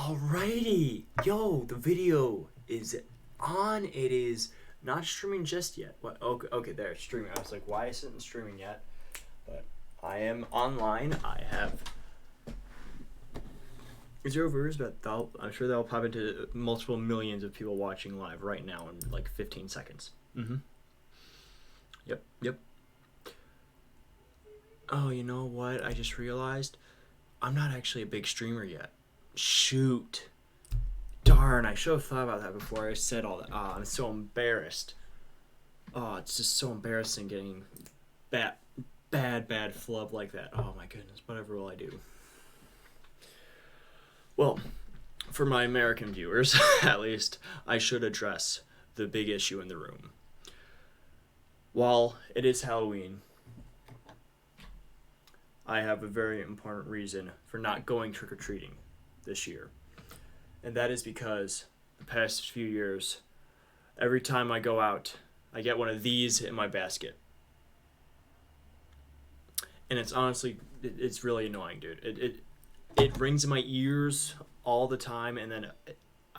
Alrighty, yo, the video is on. It is not streaming just yet. What? Okay, there, it's streaming. I was like, why isn't it streaming yet? But I am online. I have 0 viewers, but I'm sure they'll pop into multiple millions of people watching live right now in like 15 seconds. Yep. Oh, you know what? I just realized I'm not actually a big streamer yet. Shoot. Darn, I should have thought about that before I said all that. I'm so embarrassed. It's just so embarrassing getting bad flub like that. Oh my goodness, whatever will I do? Well, for my American viewers, at least, I should address the big issue in the room. While it is Halloween, I have a very important reason for not going trick-or-treating this year. And that is because the past few years, every time I go out, I get one of these in my basket. And it's honestly, it's really annoying, dude. It rings in my ears all the time, and then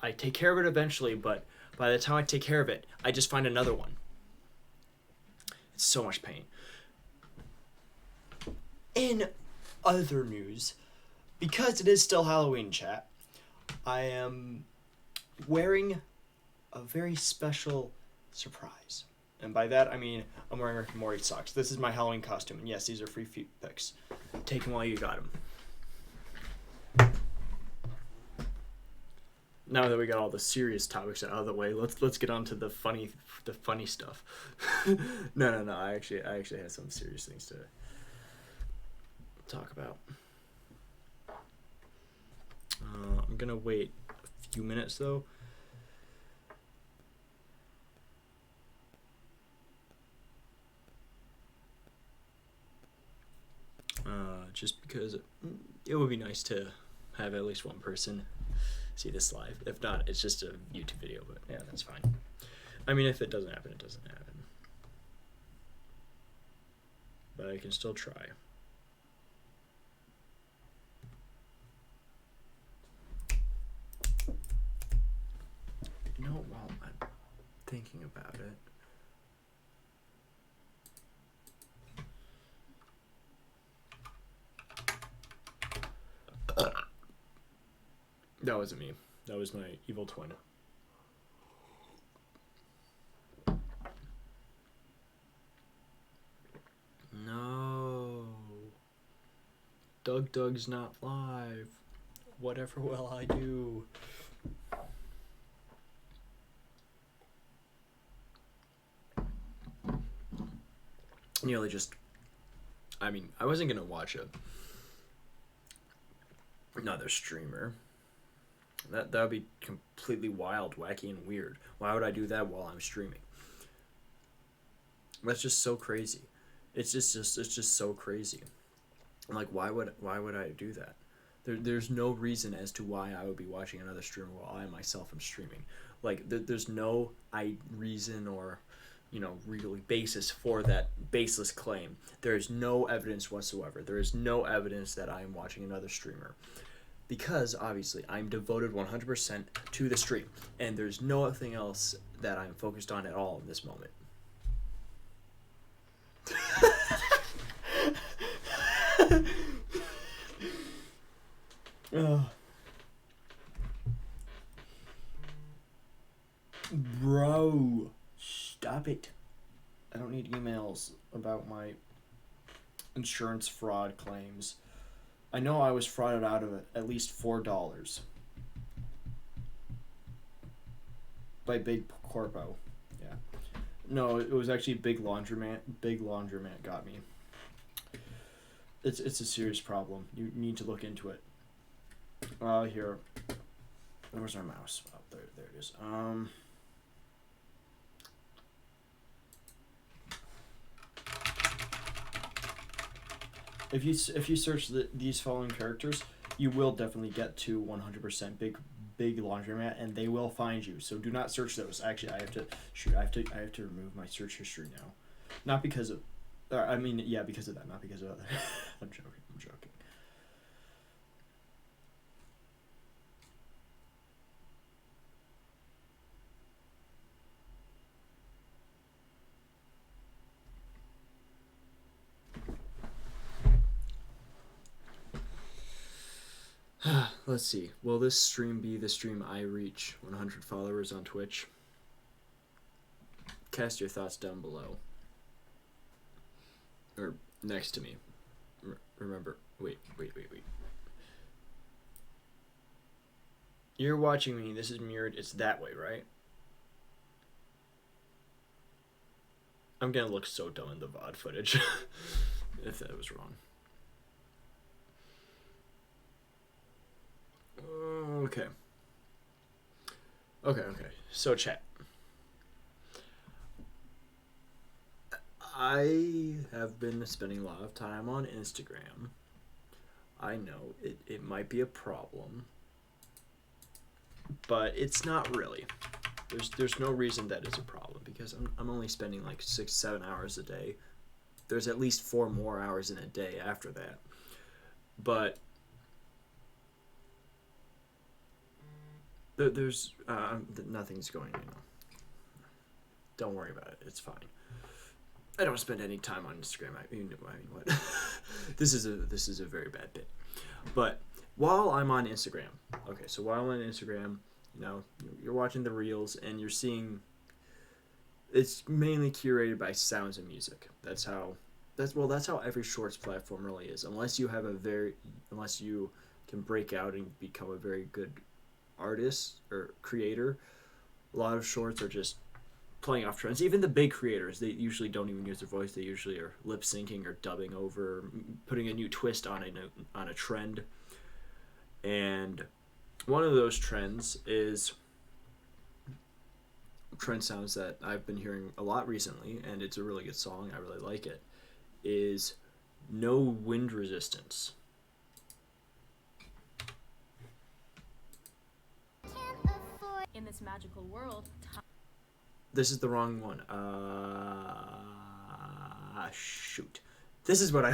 I take care of it eventually, but by the time I take care of it, I just find another one. It's so much pain. In other news, because it is still Halloween, chat, I am wearing a very special surprise. And by that, I mean I'm wearing Rick and Morty socks. This is my Halloween costume. And yes, these are free feet pics. Take them while you got them. Now that we got all the serious topics out of the way, let's get on to the funny stuff. No. I actually had some serious things to talk about. I'm gonna wait a few minutes though. Just because it would be nice to have at least one person see this live. If not, it's just a YouTube video, but yeah, that's fine. I mean, if it doesn't happen, it doesn't happen. But I can still try. You know, while I'm thinking about it, that wasn't me. That was my evil twin. No. Doug's not live. Whatever will I do? Nearly just, I mean, I wasn't gonna watch another streamer. That would be completely wild, wacky, and weird. Why would I do that while I'm streaming? That's just so crazy. It's just so crazy. Like, why would I do that? There's no reason as to why I would be watching another streamer while I myself am streaming. Like, there's no reason or, really basis for that baseless claim. There is no evidence whatsoever. There is no evidence that I am watching another streamer. Because, obviously, I'm devoted 100% to the stream. And there's nothing else that I'm focused on at all in this moment. Bro, stop it. I don't need emails about my insurance fraud claims. I know I was frauded out of it at least $4 by Big Corpo. Yeah. No, it was actually Big Laundromat. Big Laundromat got me. It's a serious problem. You need to look into it. Here. Where's our mouse? Oh, there it is. If you search these following characters, you will definitely get to 100% big laundromat, and they will find you. So do not search those. Actually, I have to remove my search history now, not because of, because of that, not because of other. I'm joking. Let's see. Will this stream be the stream I reach 100 followers on Twitch? Cast your thoughts down below. Or next to me. Remember. Wait. You're watching me. This is mirrored. It's that way, right? I'm gonna look so dumb in the VOD footage if that was wrong. Okay. So chat. I have been spending a lot of time on Instagram. I know it might be a problem, but it's not really. There's no reason that is a problem because I'm only spending like 6-7 hours a day. There's at least 4 more hours in a day after that. But there's nothing's going on. Don't worry about it. It's fine. I don't spend any time on Instagram. I mean what? This is a very bad bit. But while I'm on Instagram, so while I'm on Instagram, you're watching the reels and you're seeing. It's mainly curated by sounds and music. That's how every shorts platform really is. Unless you can break out and become a very good artist or creator, a lot of shorts are just playing off trends. Even the big creators, they usually don't even use their voice. They usually are lip syncing or dubbing over, putting a new twist on a trend. And one of those trends is trend sounds that I've been hearing a lot recently, and it's a really good song. I really like it. Is no wind resistance. In this magical world. This is the wrong one. Shoot. This is what I.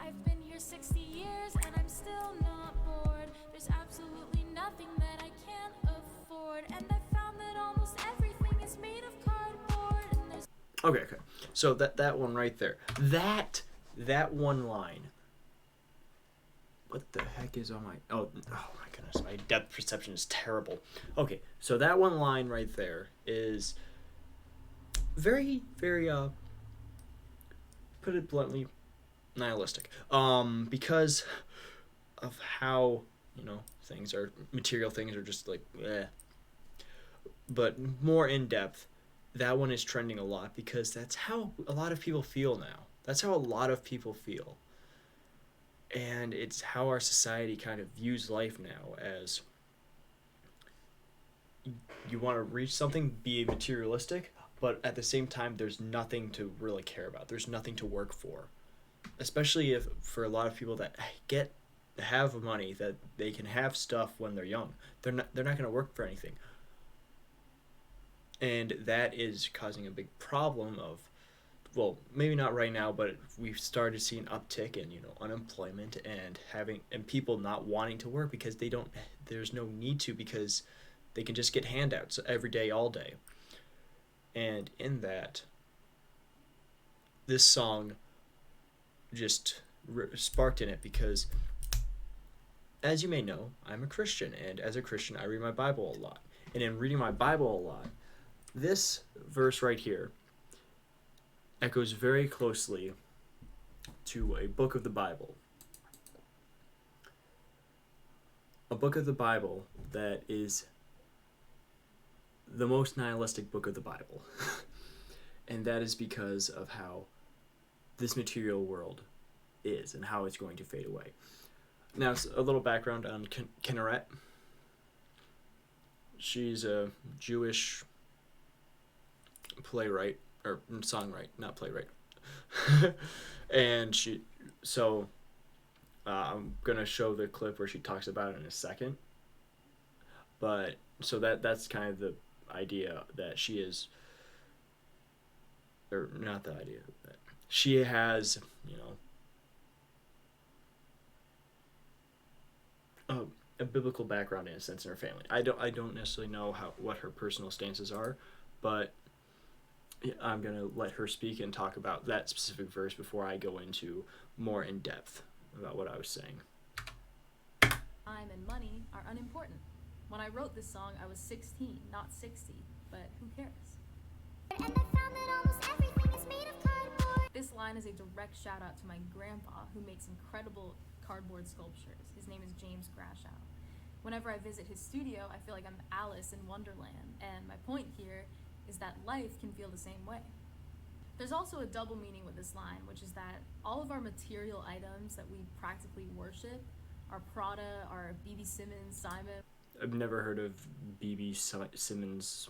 I've been here 60 years and I'm still not bored. There's absolutely nothing that I can't afford, and I found that almost everything is made of cardboard. And there's Okay. So that one right there. That one line. What the heck is on my... Oh my goodness. My depth perception is terrible. Okay, so that one line right there is very, very, put it bluntly, nihilistic. Because of how, material things are just like, eh. But more in depth, that one is trending a lot because that's how a lot of people feel now. That's how a lot of people feel. And it's how our society kind of views life now as you want to reach something, be materialistic, but at the same time, there's nothing to really care about. There's nothing to work for. Especially if for a lot of people that have money, that they can have stuff when they're young. They're not going to work for anything. And that is causing a big problem of, well, maybe not right now, but we've started seeing uptick in, unemployment and people not wanting to work because there's no need to, because they can just get handouts every day, all day. And in that, this song just sparked in it because, as you may know, I'm a Christian, and as a Christian, I read my Bible a lot. And in reading my Bible a lot, this verse right here echoes very closely to a book of the Bible. A book of the Bible that is the most nihilistic book of the Bible. And that is because of how this material world is and how it's going to fade away. Now, a little background on Kinneret. She's a Jewish playwright, or songwriter, not playwright. And I'm going to show the clip where she talks about it in a second. But, so that's kind of the idea that she is, or not the idea, that she has, a biblical background in a sense in her family. I don't necessarily know what her personal stances are, but I'm going to let her speak and talk about that specific verse before I go into more in depth about what I was saying. Time and money are unimportant. When I wrote this song, I was 16, not 60, but who cares? And I found that almost everything is made of cardboard. This line is a direct shout out to my grandpa, who makes incredible cardboard sculptures. His name is James Grashow. Whenever I visit his studio, I feel like I'm Alice in Wonderland, and my point here is that life can feel the same way. There's also a double meaning with this line, which is that all of our material items that we practically worship, our Prada, our B.B. Simmons, Simon. I've never heard of B.B. Simmons.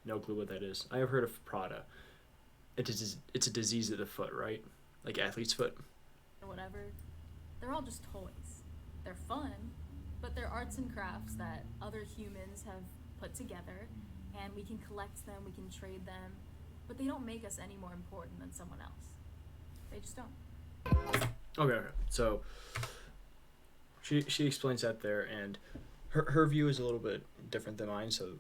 No clue what that is. I have heard of Prada. It's a disease of the foot, right? Like athlete's foot. Or whatever. They're all just toys. They're fun, but they're arts and crafts that other humans have put together, and we can collect them, we can trade them, but they don't make us any more important than someone else. They just don't. Okay. So she explains that there, and her view is a little bit different than mine. So,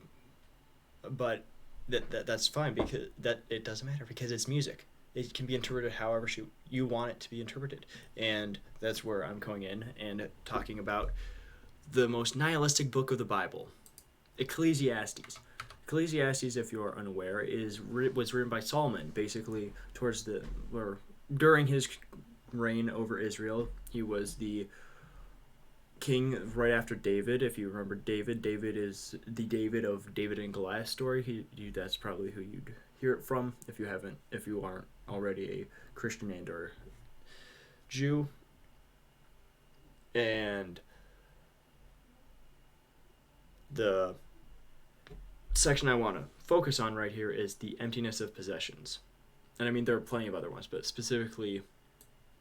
but that's fine, because that it doesn't matter, because it's music. It can be interpreted however you want it to be interpreted, and that's where I'm going in and talking about the most nihilistic book of the Bible, Ecclesiastes. Ecclesiastes, if you're unaware, was written by Solomon, basically during his reign over Israel. He was the king right after David. If you remember David is the David of David and Goliath story. That's probably who you'd hear it from if you aren't already a Christian and or Jew. And the section I want to focus on right here is the emptiness of possessions. And I mean, there are plenty of other ones, but specifically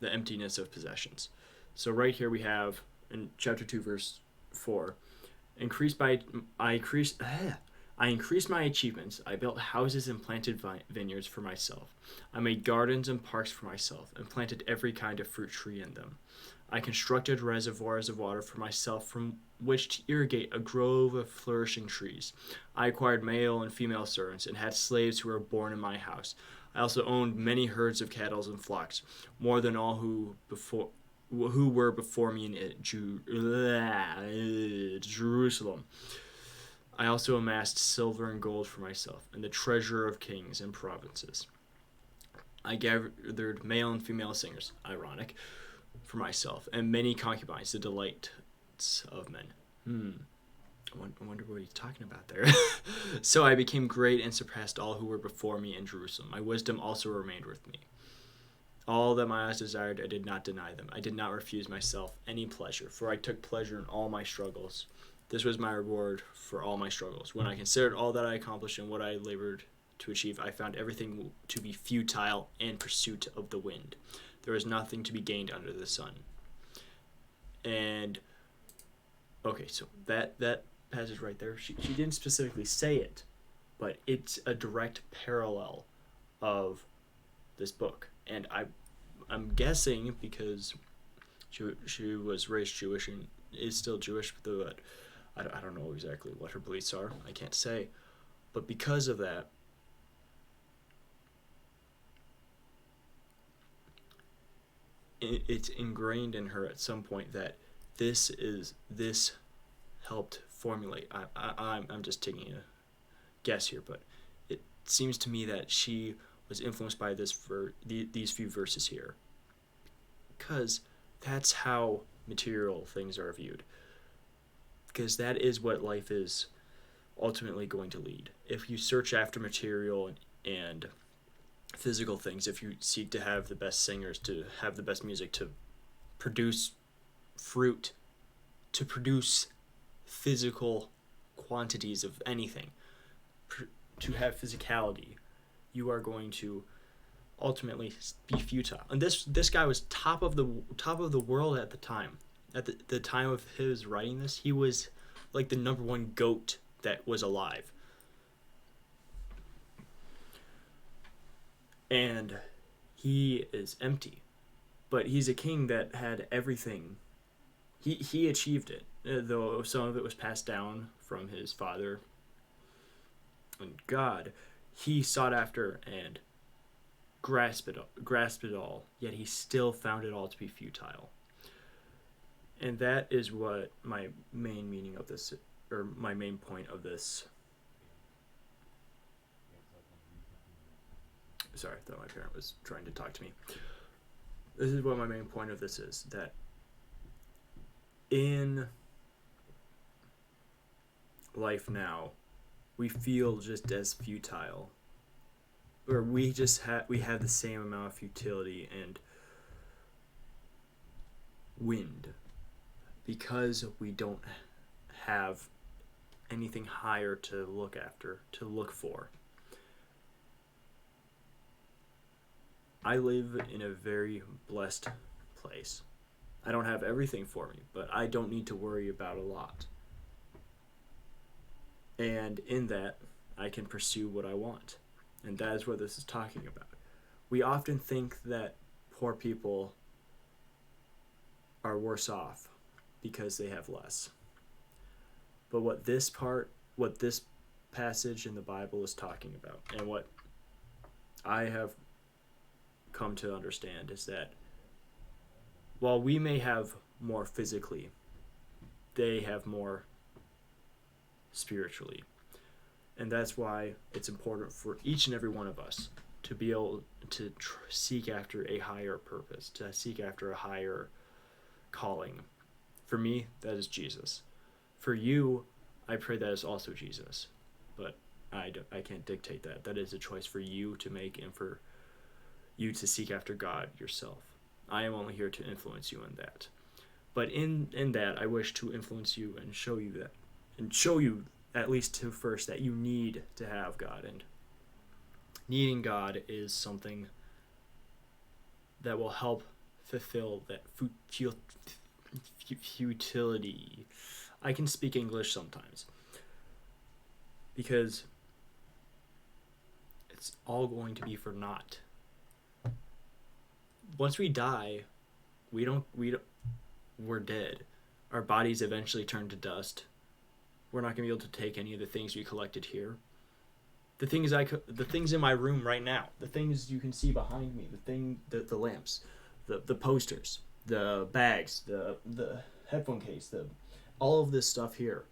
the emptiness of possessions. So right here we have in chapter 2, verse 4, I increased my achievements. I built houses and planted vineyards for myself. I made gardens and parks for myself and planted every kind of fruit tree in them. I constructed reservoirs of water for myself from which to irrigate a grove of flourishing trees. I acquired male and female servants and had slaves who were born in my house. I also owned many herds of cattle and flocks, more than all who were before me in Jerusalem. I also amassed silver and gold for myself, and the treasure of kings and provinces. I gathered male and female singers, ironic, for myself, and many concubines, the delights of men. I wonder what he's talking about there. So I became great and surpassed all who were before me in Jerusalem. My wisdom also remained with me. All that my eyes desired, I did not deny them. I did not refuse myself any pleasure, for I took pleasure in all my struggles. This was my reward for all my struggles. When I considered all that I accomplished and what I labored to achieve, I found everything to be futile and pursuit of the wind. There was nothing to be gained under the sun. And, okay, so that passage right there, she didn't specifically say it, but it's a direct parallel of this book. And I'm guessing, because she was raised Jewish and is still Jewish, but I don't know exactly what her beliefs are. I can't say. But because of that, it's ingrained in her at some point that this helped formulate. I'm just taking a guess here, but it seems to me that she was influenced by these few verses here, because that's how material things are viewed, because that is what life is ultimately going to lead. If you search after material and physical things, if you seek to have the best singers, to have the best music, to produce fruit, to produce physical quantities of anything, to have physicality, you are going to ultimately be futile. And this guy was top of the world at the time. At the time of his writing this, he was like the number one goat that was alive. And he is empty. But he's a king that had everything. He achieved it, though some of it was passed down from his father and God. He sought after and grasped it all, yet he still found it all to be futile. And that is what my main meaning of this, or my main point of this. Sorry, I thought my parent was trying to talk to me. This is what my main point of this is, that in life now, we feel just as futile, or we have the same amount of futility and wind because we don't have anything higher to look for. I live in a very blessed place. I don't have everything for me, but I don't need to worry about a lot. And in that, I can pursue what I want. And that is what this is talking about. We often think that poor people are worse off because they have less. But what this passage in the Bible is talking about, and what I have come to understand, is that while we may have more physically, they have more spiritually. And that's why it's important for each and every one of us to be able to seek after a higher purpose, to seek after a higher calling. For me, that is Jesus. For you, I pray that is also Jesus. But I can't dictate that. That is a choice for you to make, and for you to seek after God yourself. I am only here to influence you in that. But in that, I wish to influence you and show you that, and show you at least to first that you need to have God, and needing God is something that will help fulfill that futility. I can speak English sometimes because it's all going to be for naught. Once we die, we're dead. Our bodies eventually turn to dust. We're not going to be able to take any of the things we collected here. The things in my room right now, the things you can see behind me, the lamps, the posters, the bags, the headphone case, all of this stuff here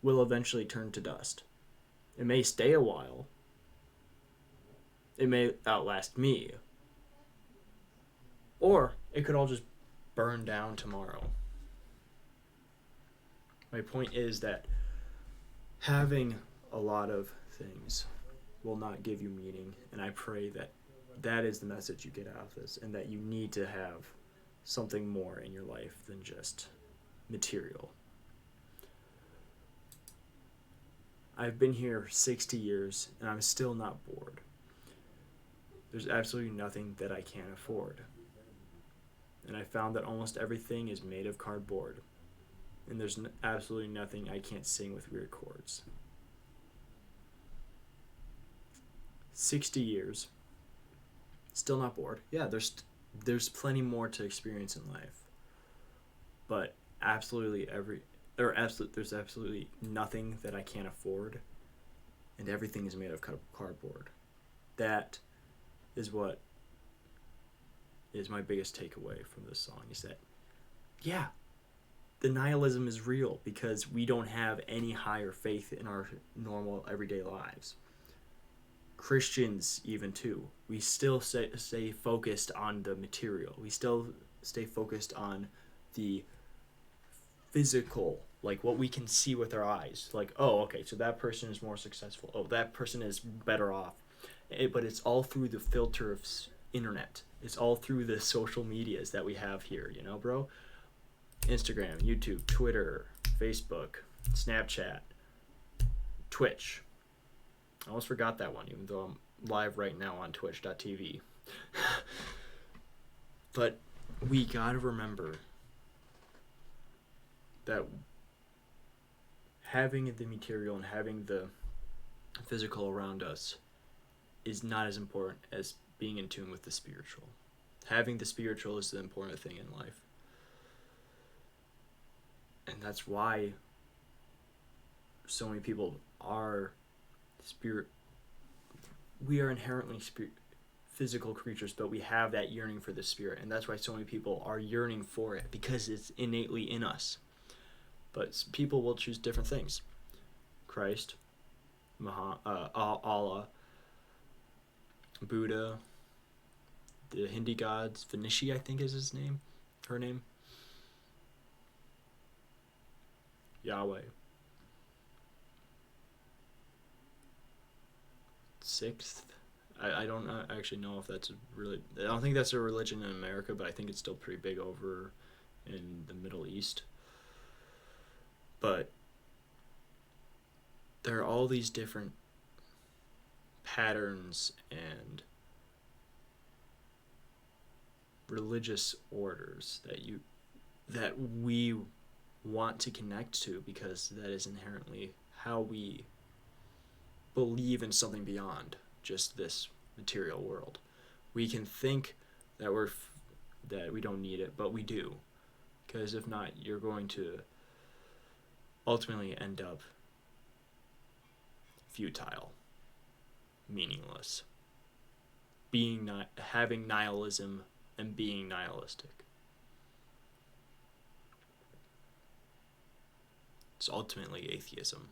will eventually turn to dust. It may stay a while. It may outlast me. Or it could all just burn down tomorrow. My point is that having a lot of things will not give you meaning, and I pray that that is the message you get out of this, and that you need to have something more in your life than just material. I've been here 60 years, and I'm still not bored. There's absolutely nothing that I can't afford. And I found that almost everything is made of cardboard. And there's absolutely nothing I can't sing with weird chords. 60 years. Still not bored. Yeah, there's plenty more to experience in life. But there's absolutely nothing that I can't afford. And everything is made of cardboard. That is what is my biggest takeaway from this song, is that, yeah, the nihilism is real because we don't have any higher faith in our normal everyday lives. Christians even too. We still stay focused on the material. We still stay focused on the physical, like what we can see with our eyes. Like, oh, okay, so that person is more successful. Oh, that person is better off. But it's all through the filter of internet. It's all through the social medias that we have here, bro? Instagram, YouTube, Twitter, Facebook, Snapchat, Twitch. I almost forgot that one, even though I'm live right now on twitch.tv. But we gotta remember that having the material and having the physical around us is not as important as being in tune with the spiritual. Having the spiritual is the important thing in life. And that's why so many people are we are inherently physical creatures, but we have that yearning for the spirit, and that's why so many people are yearning for it, because it's innately in us. But people will choose different things. Christ, Allah, Buddha, the Hindi gods, Vinishi, I think is his name, her name, Yahweh. Sixth, I don't actually know if that's really, I don't think that's a religion in America, but I think it's still pretty big over in the Middle East. But there are all these different patterns and religious orders that we want to connect to, because that is inherently how we believe in something beyond just this material world. We can think that that we don't need it, but we do, because if not, you're going to ultimately end up futile, meaningless, having nihilism and being nihilistic. It's ultimately atheism.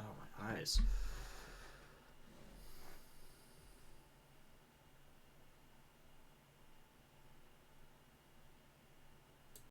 Oh, my eyes.